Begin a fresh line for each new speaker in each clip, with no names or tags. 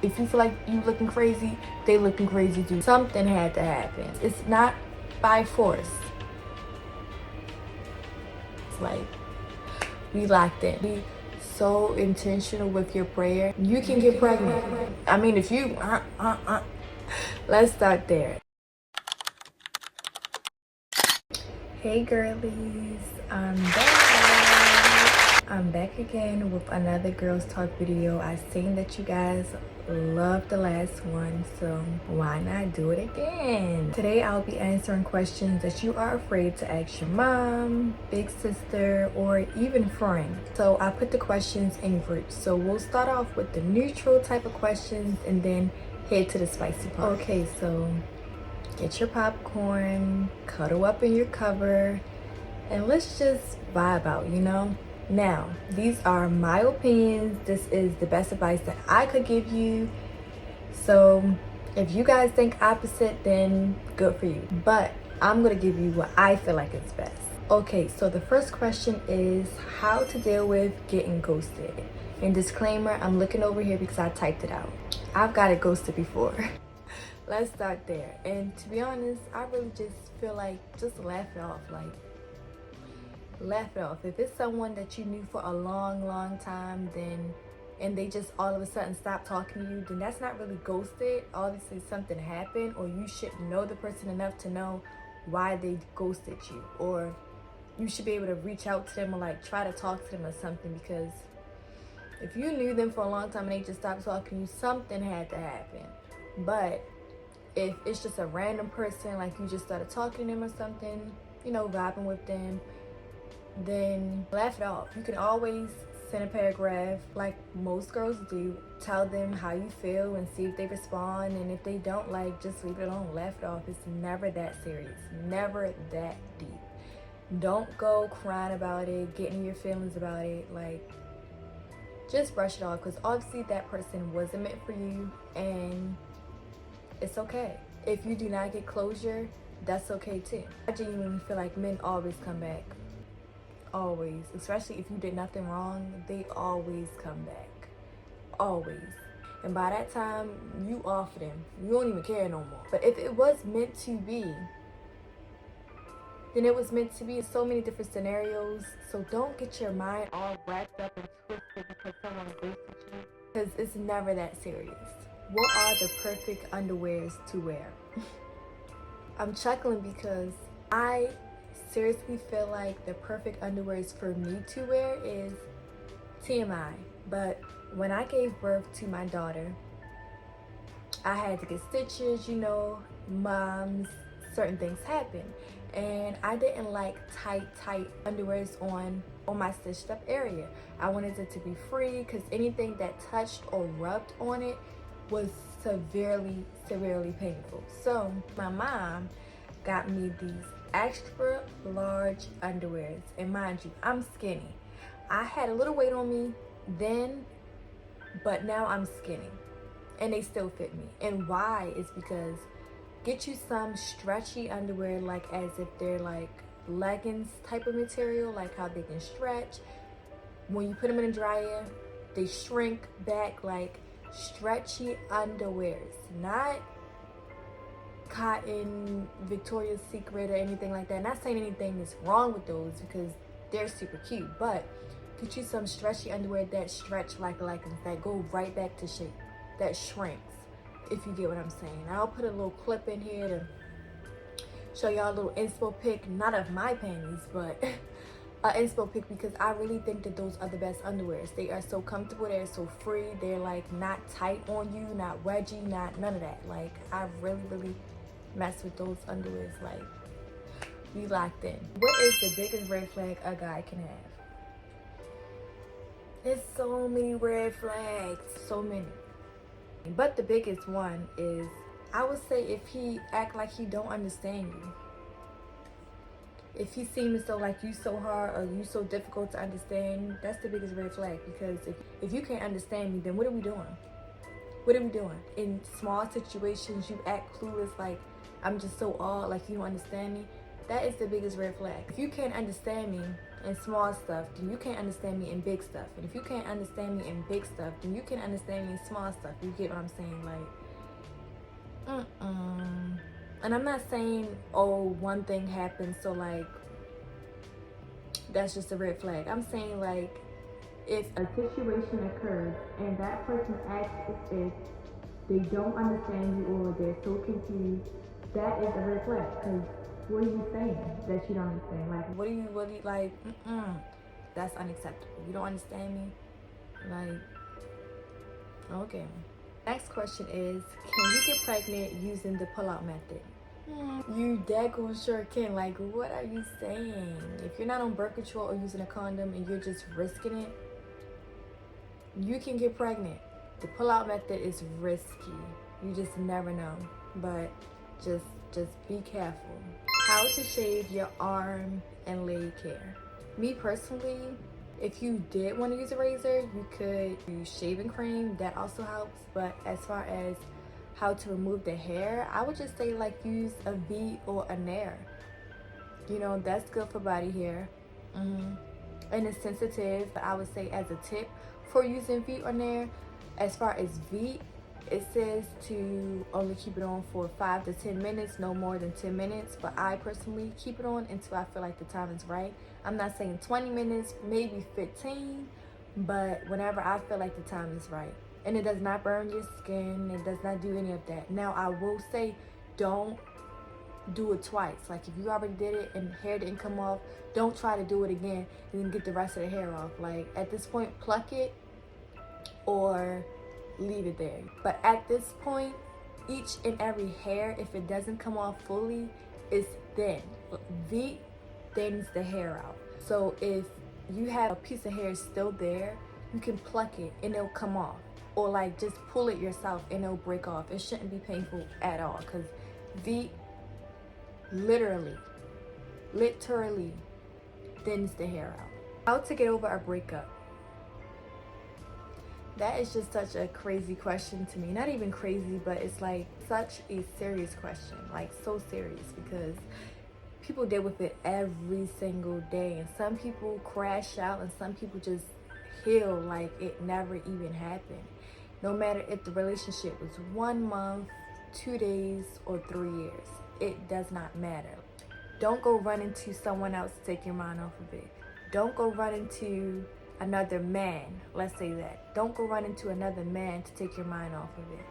If you feel like you looking crazy, they looking crazy too. Something had to happen. It's not by force. It's like we locked in. Be so intentional with your prayer. You can get pregnant. I mean, if you let's start there. Hey girlies, I'm back again with another girls talk video. I seen that you guys loved the last one, so why not do it again? Today I'll be answering questions that you are afraid to ask your mom, big sister, or even friend. So I put the questions in groups. So we'll start off with the neutral type of questions and then head to the spicy part. Okay, so get your popcorn, cuddle up in your cover, and let's just vibe out, you know? Now, these are my opinions. This is the best advice that I could give you. So if you guys think opposite, then good for you. But I'm gonna give you what I feel like is best. Okay, so the first question is how to deal with getting ghosted. And disclaimer, I'm looking over here because I typed it out. I've got it ghosted before. Let's start there. And to be honest, I really just feel like just laugh it off. Like, laugh it off. If it's someone that you knew for a long time, then and they just all of a sudden stop talking to you, then that's not really ghosted. Obviously something happened, or you should know the person enough to know why they ghosted you, or you should be able to reach out to them or like try to talk to them or something. Because if you knew them for a long time and they just stopped talking to you, something had to happen. But if it's just a random person, like you just started talking to them or something, you know, vibing with them, then laugh it off. You can always send a paragraph like most girls do, tell them how you feel and see if they respond, and if they don't, like, just leave it alone. Laugh it off. It's never that serious, never that deep. Don't go crying about it, getting your feelings about it. Like, just brush it off, because obviously that person wasn't meant for you, and it's okay. If you do not get closure, that's okay too. I genuinely feel like men always come back. Always. Especially if you did nothing wrong, they always come back. Always. And by that time, you off them. You don't even care no more. But if it was meant to be, then it was meant to be in so many different scenarios. So don't get your mind all wrapped up and twisted because someone ghosted you. Because it's never that serious. What are the perfect underwears to wear? I'm chuckling because I seriously feel like the perfect underwears for me to wear is TMI. But when I gave birth to my daughter, I had to get stitches, you know, moms, certain things happen. And I didn't like tight underwears on my stitched up area. I wanted it to be free because anything that touched or rubbed on it was severely painful. So my mom got me these extra large underwears, and mind you, I'm skinny. I had a little weight on me then, but now I'm skinny and they still fit me. And why is because get you some stretchy underwear, like as if they're like leggings type of material, like how they can stretch. When you put them in the dryer, they shrink back. Like stretchy underwears, not cotton, Victoria's Secret, or anything like that. Not saying anything is wrong with those because they're super cute, but get you some stretchy underwear that stretch like leggings, that go right back to shape, that shrinks, if you get what I'm saying. I'll put a little clip in here to show y'all a little inspo pic, not of my panties, but an inspo pic, because I really think that those are the best underwears. They are so comfortable, they're so free, they're like not tight on you, not wedgy, not none of that. Like, I really mess with those underwears. Like, we locked in. What is the biggest red flag a guy can have? There's so many red flags, so many. But the biggest one is, I would say, if he act like he don't understand you. If he seems so like you so hard or you so difficult to understand, that's the biggest red flag. Because if you can't understand me, then what are we doing? What are we doing? In small situations, you act clueless, like I'm just so odd, like you don't understand me. That is the biggest red flag. If you can't understand me, in small stuff, then you can't understand me in big stuff. And if you can't understand me in big stuff, then you can understand me in small stuff. You get what I'm saying? Like, And I'm not saying, oh, one thing happened, so like, that's just a red flag. I'm saying like, if a situation occurs and that person acts if they don't understand you or they're so confused, that is a red flag. Because what are you saying that you don't understand? Like, what are you really like? That's unacceptable. You don't understand me? Like, okay. Next question is, can you get pregnant using the pull-out method? You daggone sure can. Like, what are you saying? If you're not on birth control or using a condom and you're just risking it, you can get pregnant. The pull-out method is risky. You just never know. But just be careful. How to shave your arm and leg hair. Me personally, if you did want to use a razor, you could use shaving cream. That also helps. But as far as how to remove the hair, I would just say like use a V or a Nair. You know, that's good for body hair. And it's sensitive. But I would say as a tip for using V or Nair, as far as V, it says to only keep it on for 5 to 10 minutes, no more than 10 minutes. But I personally keep it on until I feel like the time is right. I'm not saying 20 minutes, maybe 15, but whenever I feel like the time is right. And it does not burn your skin. It does not do any of that. Now, I will say, don't do it twice. Like, if you already did it and hair didn't come off, don't try to do it again and then get the rest of the hair off. Like, at this point, pluck it or leave it there. But at this point, each and every hair, if it doesn't come off fully, is thin. V thins the hair out. So if you have a piece of hair still there, you can pluck it and it'll come off. Or like just pull it yourself and it'll break off. It shouldn't be painful at all, because V literally thins the hair out. How to get over a breakup. That is just such a crazy question to me. Not even crazy, but it's like such a serious question. Like, so serious, because people deal with it every single day. And some people crash out and some people just heal like it never even happened. No matter if the relationship was 1 month, 2 days, or 3 years. It does not matter. Don't go run into someone else to take your mind off of it. Don't go run into another man, let's say that. Don't go run into another man to take your mind off of it.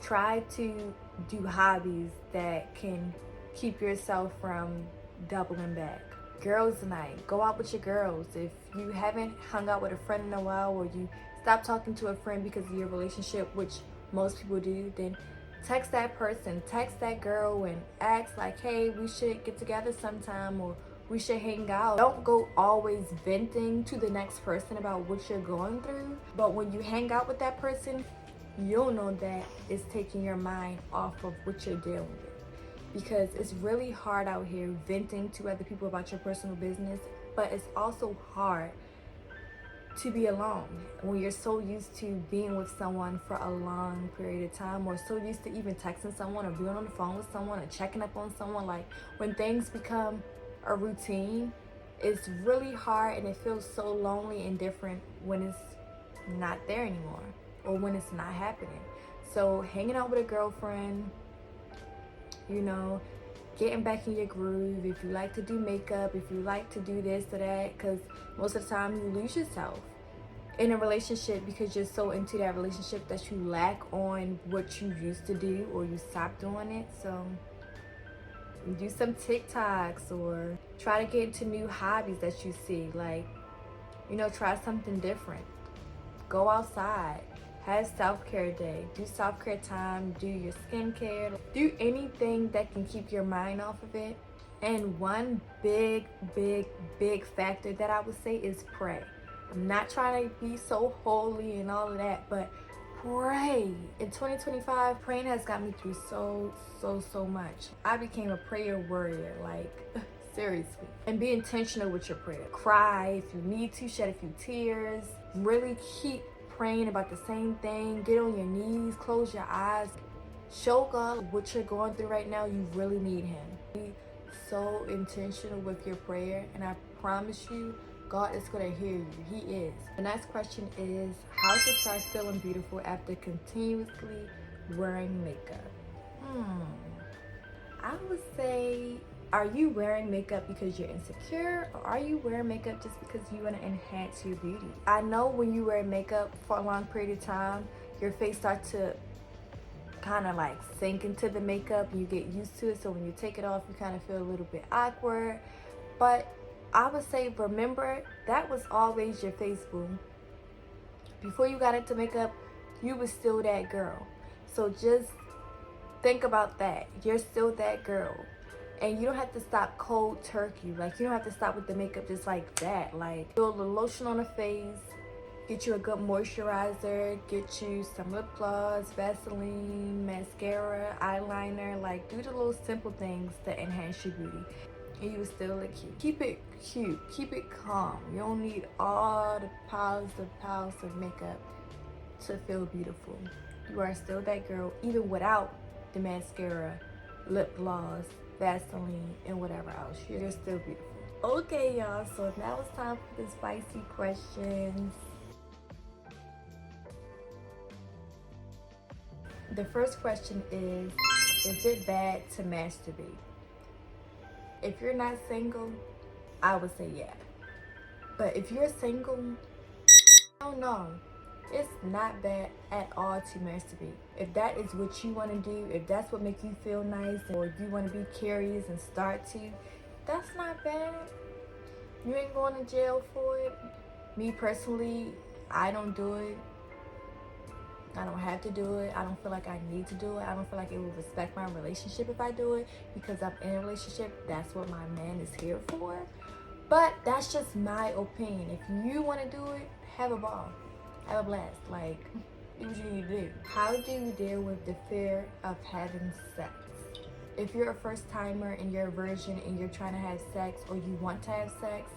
Try to do hobbies that can keep yourself from doubling back. Girls night, go out with your girls. If you haven't hung out with a friend in a while, or you stop talking to a friend because of your relationship, which most people do, then text that person, text that girl and ask like, hey, we should get together sometime, or we should hang out. Don't go always venting to the next person about what you're going through. But when you hang out with that person, you'll know that it's taking your mind off of what you're dealing with. Because it's really hard out here venting to other people about your personal business. But it's also hard to be alone when you're so used to being with someone for a long period of time, or so used to even texting someone or being on the phone with someone or checking up on someone. Like, when things become a routine, it's really hard and it feels so lonely and different when it's not there anymore, or when it's not happening. So hanging out with a girlfriend, you know, getting back in your groove. If you like to do makeup, if you like to do this or that, because most of the time you lose yourself in a relationship because you're so into that relationship that you lack on what you used to do, or you stop doing it. So do some TikToks, or try to get into new hobbies that you see. Like, you know, try something different. Go outside. Have self-care day. Do self-care time. Do your skincare. Do anything that can keep your mind off of it. And one big factor that I would say is pray. I'm not trying to be so holy and all of that, but pray. In 2025, praying has got me through so much. I became a prayer warrior, like, seriously. And be intentional with your prayer. Cry if you need to, shed a few tears. Really keep praying about the same thing. Get on your knees, close your eyes. Show God what you're going through right now. You really need him. Be so intentional with your prayer, and I promise you, God is going to hear you. He is. The next question is how to start feeling beautiful after continuously wearing makeup. I would say, are you wearing makeup because you're insecure, or are you wearing makeup just because you want to enhance your beauty? I know when you wear makeup for a long period of time, your face starts to kind of like sink into the makeup. You get used to it, so when you take it off, you kind of feel a little bit awkward. But I would say, remember, that was always your face, boo. Before you got into makeup, you was still that girl. So just think about that. You're still that girl. And you don't have to stop cold turkey. Like, you don't have to stop with the makeup just like that. Like, do a little lotion on the face, get you a good moisturizer, get you some lip gloss, Vaseline, mascara, eyeliner. Like, do the little simple things that enhance your beauty. And you will still look cute. Keep it cute. Keep it calm. You don't need all the piles of makeup to feel beautiful. You are still that girl, even without the mascara, lip gloss, Vaseline, and whatever else. You're still beautiful. Okay, y'all. So now it's time for the spicy questions. The first question is it bad to masturbate? If you're not single, I would say yeah. But if you're single, I don't know. It's not bad at all to masturbate. If that is what you want to do, if that's what makes you feel nice, or you want to be curious and start to, that's not bad. You ain't going to jail for it. Me personally, I don't do it. I don't have to do it. I don't feel like I need to do it. I don't feel like it will respect my relationship if I do it, because I'm in a relationship. That's what my man is here for. But that's just my opinion. If you want to do it, have a ball. Have a blast. Like, do what you need to do. How do you deal with the fear of having sex? If you're a first timer and you're a virgin and you're trying to have sex, or you want to have sex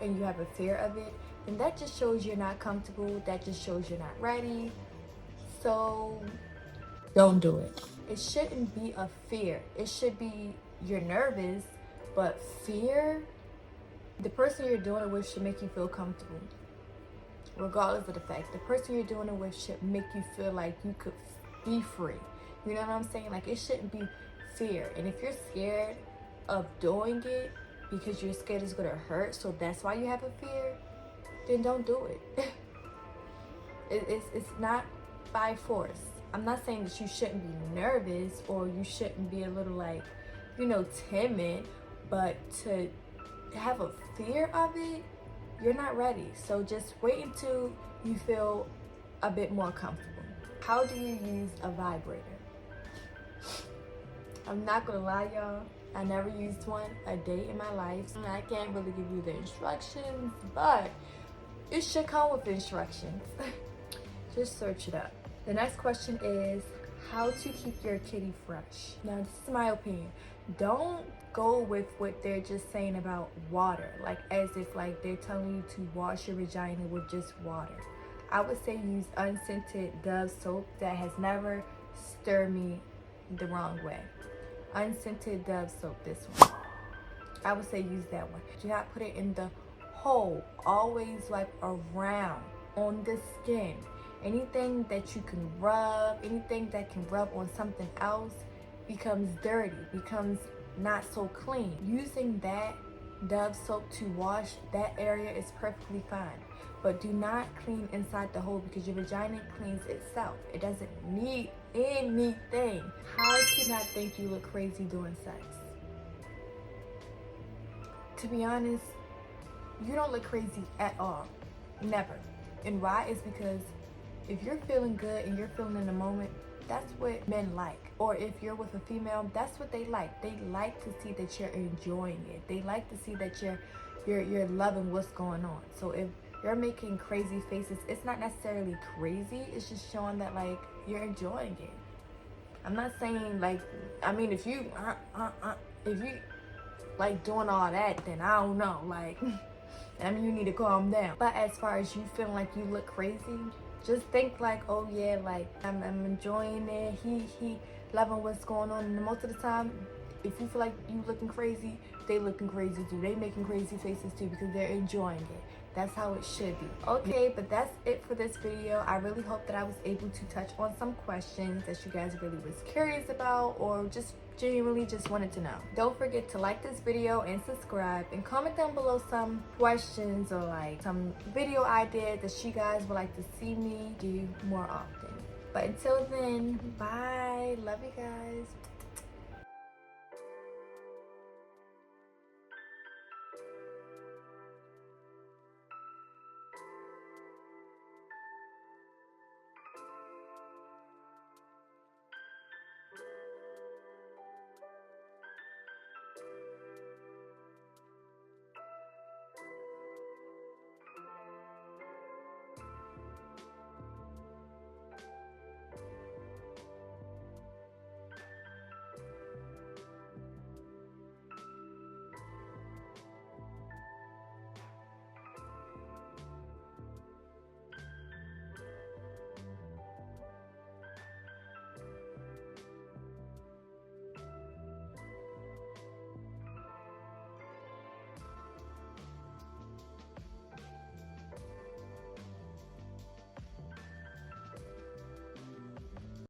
and you have a fear of it, then that just shows you're not comfortable. That just shows you're not ready. So don't do it. It shouldn't be a fear. It should be you're nervous, but fear, the person you're doing it with should make you feel comfortable. Regardless of the fact, the person you're doing it with should make you feel like you could be free. You know what I'm saying? Like, it shouldn't be fear. And if you're scared of doing it because you're scared it's gonna hurt, so that's why you have a fear, then don't do it. It's not by force. I'm not saying that you shouldn't be nervous or you shouldn't be a little like, timid, but to have a fear of it, you're not ready. So just wait until you feel a bit more comfortable. How do you use a vibrator? I'm not gonna lie, y'all, I never used one a day in my life. I can't really give you the instructions, but it should come with instructions. Just search it up. The next question is how to keep your kitty fresh. Now, this is my opinion. Don't go with what they're just saying about water, like as if like they're telling you to wash your vagina with just water. I would say use unscented Dove soap. That has never stirred me the wrong way. Unscented Dove soap, this one. I would say use that one. Do not put it in the hole. Always wipe around on the skin. Anything that you can rub, anything that can rub on something else becomes dirty, becomes not so clean. Using that Dove soap to wash that area is perfectly fine. But do not clean inside the hole, because your vagina cleans itself. It doesn't need anything. How to not think you look crazy doing sex? To be honest, you don't look crazy at all. Never. And why? Is because if you're feeling good and you're feeling in the moment, that's what men like. Or if you're with a female, that's what they like. They like to see that you're enjoying it. They like to see that you're loving what's going on. So if you're making crazy faces, it's not necessarily crazy. It's just showing that like you're enjoying it. I'm not saying like, I mean, if you like doing all that, then I don't know. Like, I mean, you need to calm down. But as far as you feeling like you look crazy, just think like, oh yeah, like I'm enjoying it. He loving what's going on. And most of the time, if you feel like you looking crazy, they looking crazy too. They making crazy faces too because they're enjoying it. That's how it should be. Okay, but that's it for this video. I really hope that I was able to touch on some questions that you guys really was curious about or just genuinely just wanted to know. Don't forget to like this video and subscribe, and comment down below some questions or like some video ideas that you guys would like to see me do more often. But until then, bye. Love you guys.